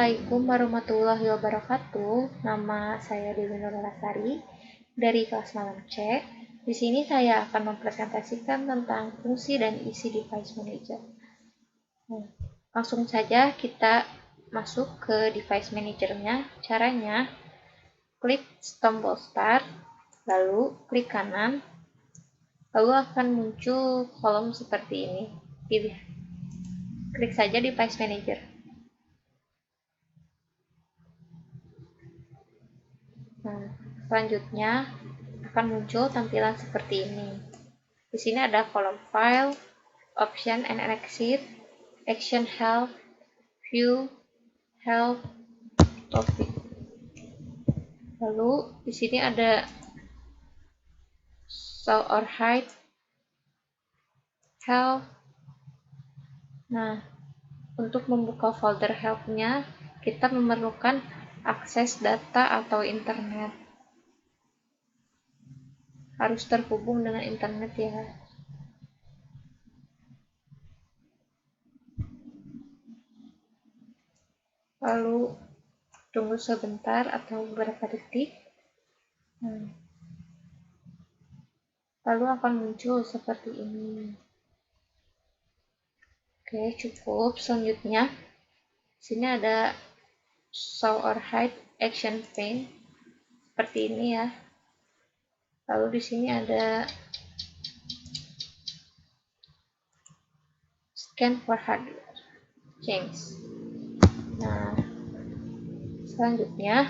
Assalamualaikum warahmatullahi wabarakatuh. Nama saya Dewi Nurlasari dari kelas malam C. Di sini saya akan mempresentasikan tentang fungsi dan isi device manager. Langsung saja kita masuk ke device manager-nya. Caranya, klik tombol start, lalu klik kanan, lalu akan muncul kolom seperti ini. Pilih, klik saja device manager. Selanjutnya akan muncul tampilan seperti ini. Di sini ada kolom file, option and exit, action help, view, help, topic. Lalu di sini ada show or hide, help. Nah, untuk membuka folder help-nya, kita memerlukan akses data atau internet. Harus terhubung dengan internet ya. Lalu tunggu sebentar atau beberapa detik. Lalu akan muncul seperti ini. Oke, cukup. Selanjutnya, sini ada show or hide action pane seperti ini ya. Lalu di sini ada scan for hardware change. Nah, selanjutnya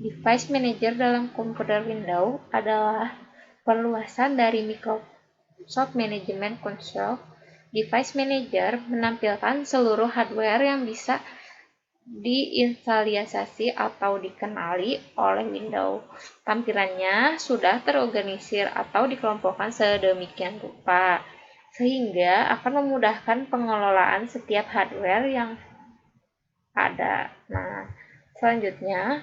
device manager dalam komputer Windows adalah perluasan dari Microsoft Management Console. Device manager menampilkan seluruh hardware yang bisa diinstalisasi atau dikenali oleh Windows. Tampilannya sudah terorganisir atau dikelompokkan sedemikian rupa, sehingga akan memudahkan pengelolaan setiap hardware yang ada. Nah, selanjutnya,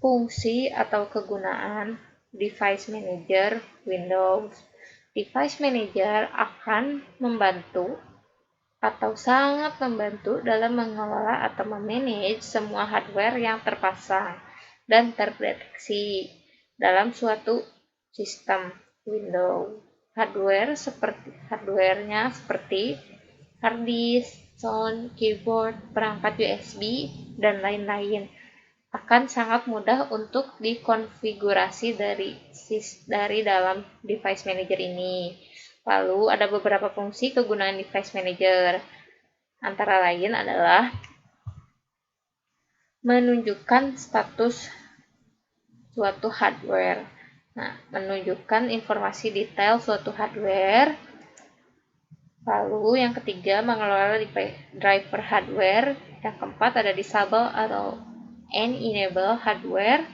fungsi atau kegunaan Device Manager Windows. Device Manager akan membantu atau sangat membantu dalam mengelola atau memanage semua hardware yang terpasang dan terdeteksi dalam suatu sistem Windows. Hardware-nya seperti hard disk, sound, keyboard, perangkat USB, dan lain-lain akan sangat mudah untuk dikonfigurasi dari dalam device manager ini. Lalu ada beberapa fungsi kegunaan device manager. Antara lain adalah menunjukkan status suatu hardware. Nah, menunjukkan informasi detail suatu hardware. Lalu yang ketiga, mengelola driver hardware. Yang keempat ada disable atau enable hardware.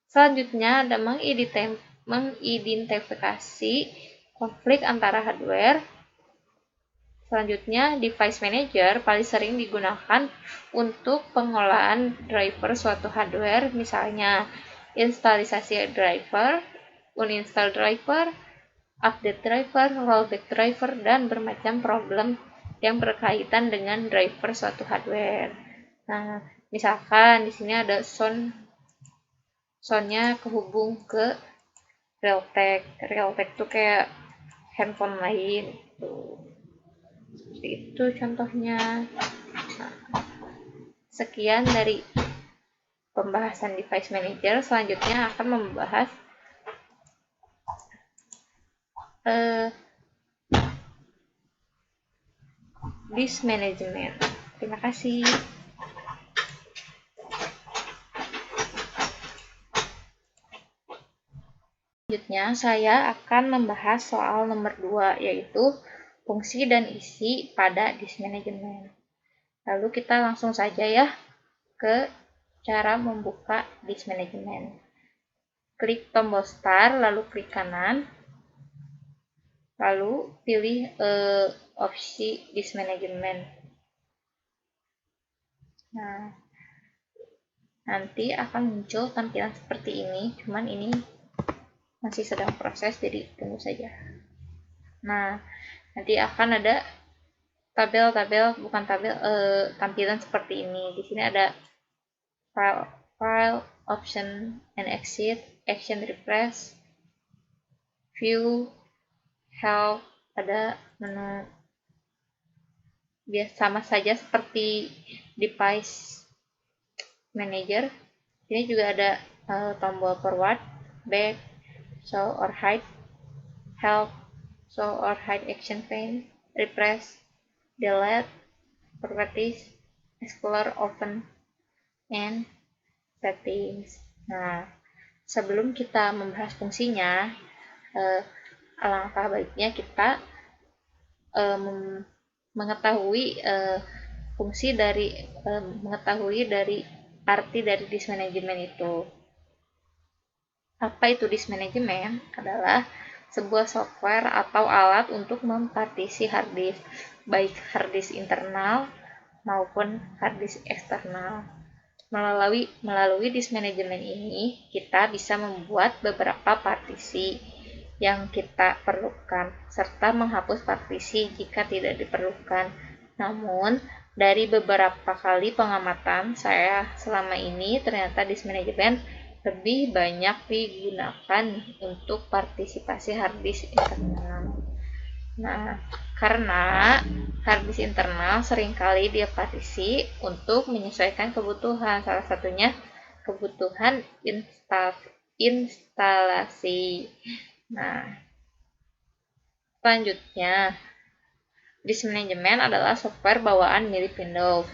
Selanjutnya ada mengidentifikasi konflik antara hardware. Selanjutnya, device manager paling sering digunakan untuk pengolahan driver suatu hardware, misalnya instalisasi driver, uninstall driver, update driver, rollback driver, dan bermacam problem yang berkaitan dengan driver suatu hardware. Nah, misalkan di sini ada soundnya kehubung ke Realtek. Realtek tuh kayak handphone lain. Seperti itu contohnya. Nah, sekian dari pembahasan device manager. Selanjutnya akan membahas disk management. Terima kasih. Selanjutnya saya akan membahas soal nomor 2, yaitu fungsi dan isi pada disk management. Lalu kita langsung saja ya ke cara membuka disk management. Klik tombol start, lalu klik kanan, lalu pilih opsi disk management. Nah, nanti akan muncul tampilan seperti ini, cuman ini masih sedang proses, jadi tunggu saja. Nah, nanti akan ada bukan tabel, tampilan seperti ini. Di sini ada file, option and exit, action refresh, view, help, ada menu. Biasa sama saja seperti device manager. Ini juga ada tombol forward, back, show or hide, help, show or hide action pane, refresh, delete, properties, explore, open, and settings. Nah, sebelum kita membahas fungsinya, alangkah baiknya kita mengetahui fungsi dari mengetahui dari arti dari disk management itu. Apa itu disk management? Adalah sebuah software atau alat untuk mempartisi hard disk, baik hard disk internal maupun hard disk eksternal. Melalui disk management ini, kita bisa membuat beberapa partisi yang kita perlukan, serta menghapus partisi jika tidak diperlukan. Namun, dari beberapa kali pengamatan saya selama ini, ternyata disk management lebih banyak digunakan untuk partisipasi hard disk internal. Nah, karena hard disk internal seringkali dia partisi untuk menyesuaikan kebutuhan, salah satunya kebutuhan instalasi. Nah, selanjutnya, disk management adalah software bawaan milik Windows.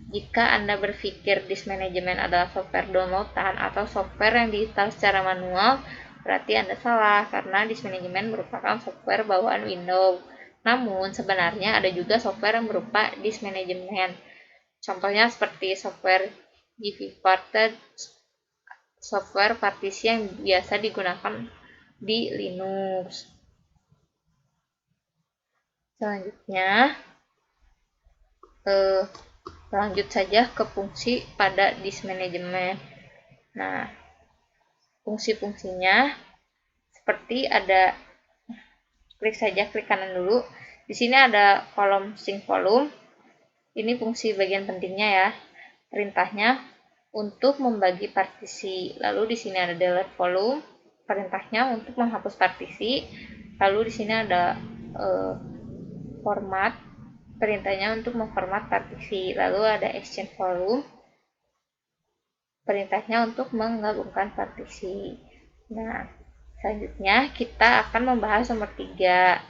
Jika Anda berpikir disk management adalah software downloadan atau software yang diinstal secara manual, berarti Anda salah, karena disk management merupakan software bawaan Windows. Namun, sebenarnya ada juga software yang berupa disk management. Contohnya seperti software gParted, software partisi yang biasa digunakan di Linux. Selanjutnya, lanjut saja ke fungsi pada disk management. Nah, fungsi-fungsinya seperti ada, klik kanan dulu. Di sini ada kolom sync volume. Ini fungsi bagian pentingnya ya. Perintahnya untuk membagi partisi. Lalu di sini ada delete volume. Perintahnya untuk menghapus partisi. Lalu di sini ada format. Perintahnya untuk memformat partisi. Lalu ada exchange volume. Perintahnya untuk menggabungkan partisi. Nah, selanjutnya kita akan membahas nomor 3.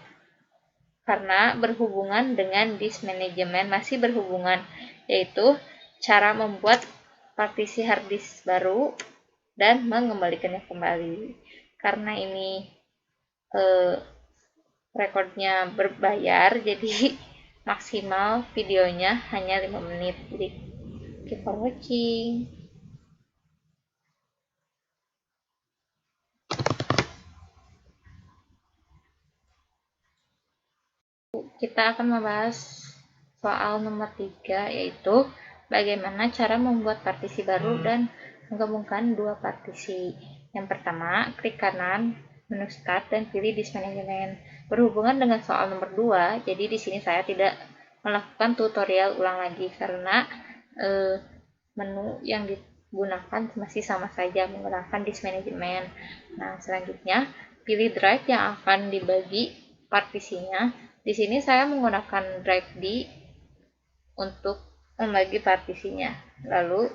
Karena berhubungan dengan disk management, masih berhubungan, yaitu cara membuat partisi hard disk baru dan mengembalikannya kembali. Karena ini rekornya berbayar, jadi maksimal videonya hanya 5 menit. Jadi, keep for watching. Kita akan membahas soal nomor 3, yaitu bagaimana cara membuat partisi baru dan menggabungkan dua partisi. Yang pertama, klik kanan menu Start dan pilih Disk Management. Berhubungan dengan soal nomor 2, jadi di sini saya tidak melakukan tutorial ulang lagi karena menu yang digunakan masih sama saja menggunakan Disk Management. Nah, selanjutnya pilih drive yang akan dibagi partisinya. Di sini saya menggunakan drive D untuk membagi partisinya. Lalu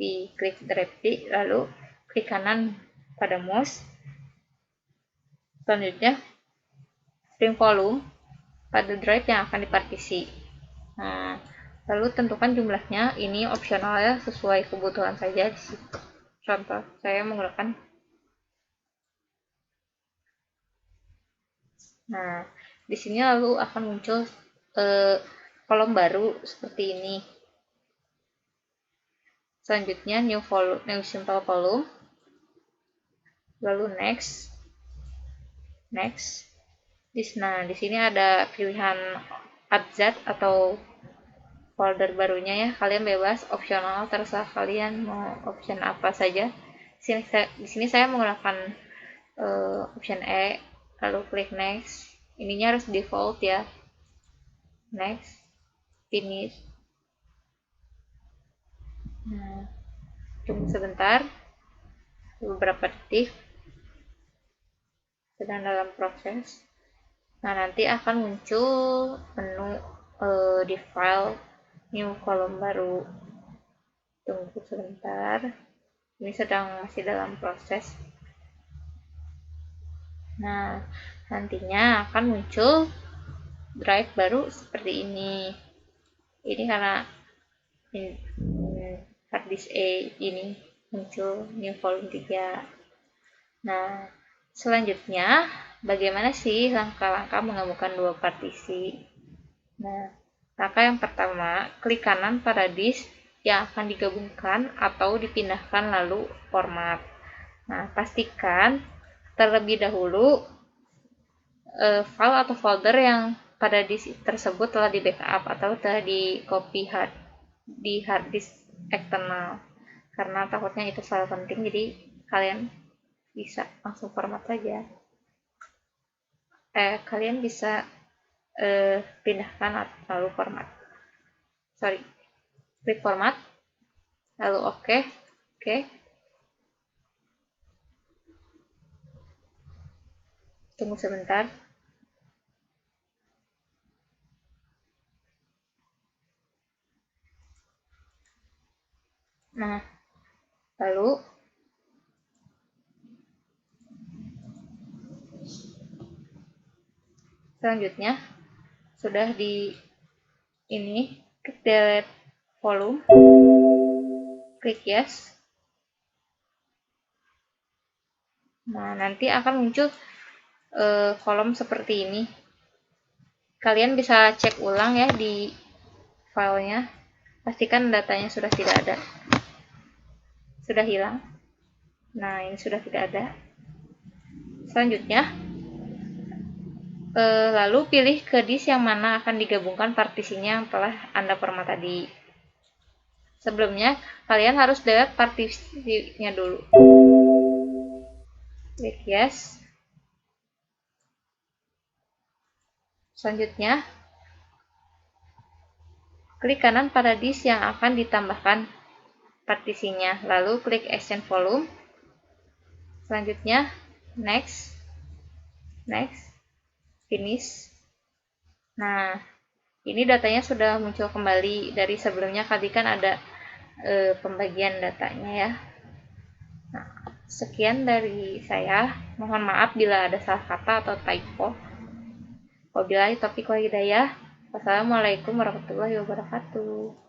diklik drive D, lalu klik kanan pada mouse. Selanjutnya, string volume pada drive yang akan dipartisi. Nah, lalu tentukan jumlahnya. Ini opsional ya, sesuai kebutuhan saja. Contoh, saya menggunakan. Nah, di sini lalu akan muncul kolom baru seperti ini. Selanjutnya new simple volume. Lalu next. Nah, di sini ada pilihan abjad atau folder barunya ya. Kalian bebas, opsional, terserah kalian mau option apa saja. Di sini saya menggunakan option E, lalu klik next. Ininya harus default ya. next, finish. Nah, tunggu sebentar, beberapa detik, sedang dalam proses. Nah, nanti akan muncul menu di file new column baru. Tunggu sebentar, ini masih dalam proses. Nah, nantinya akan muncul drive baru seperti ini. Ini karena hard disk A ini muncul new volume 3. Nah, selanjutnya bagaimana sih langkah-langkah menggabungkan dua partisi? Nah, langkah yang pertama, klik kanan pada disk yang akan digabungkan atau dipindahkan lalu format. Nah, pastikan terlebih dahulu file atau folder yang pada disk tersebut telah di backup atau telah di copy di hard disk eksternal, karena takutnya itu file penting, jadi kalian bisa langsung format saja. Kalian bisa pindahkan lalu format. Klik format, lalu oke. Tunggu sebentar. Nah, lalu selanjutnya sudah di ini, klik delete volume, klik yes. Nah, nanti akan muncul kolom seperti ini. Kalian bisa cek ulang ya di filenya, pastikan datanya sudah tidak ada, sudah hilang. Nah, ini sudah tidak ada. Selanjutnya, lalu pilih ke disk yang mana akan digabungkan partisinya yang telah Anda format tadi. Sebelumnya, kalian harus delete partisinya dulu. Klik yes. Selanjutnya, klik kanan pada disk yang akan ditambahkan partisinya, lalu klik extend volume. Selanjutnya, next, finish. Nah, ini datanya sudah muncul kembali. Dari sebelumnya tadi kan ada pembagian datanya ya. Nah, sekian dari saya. Mohon maaf bila ada salah kata atau typo. Wabillahi taufiq wal hidayah. Wassalamualaikum warahmatullahi wabarakatuh.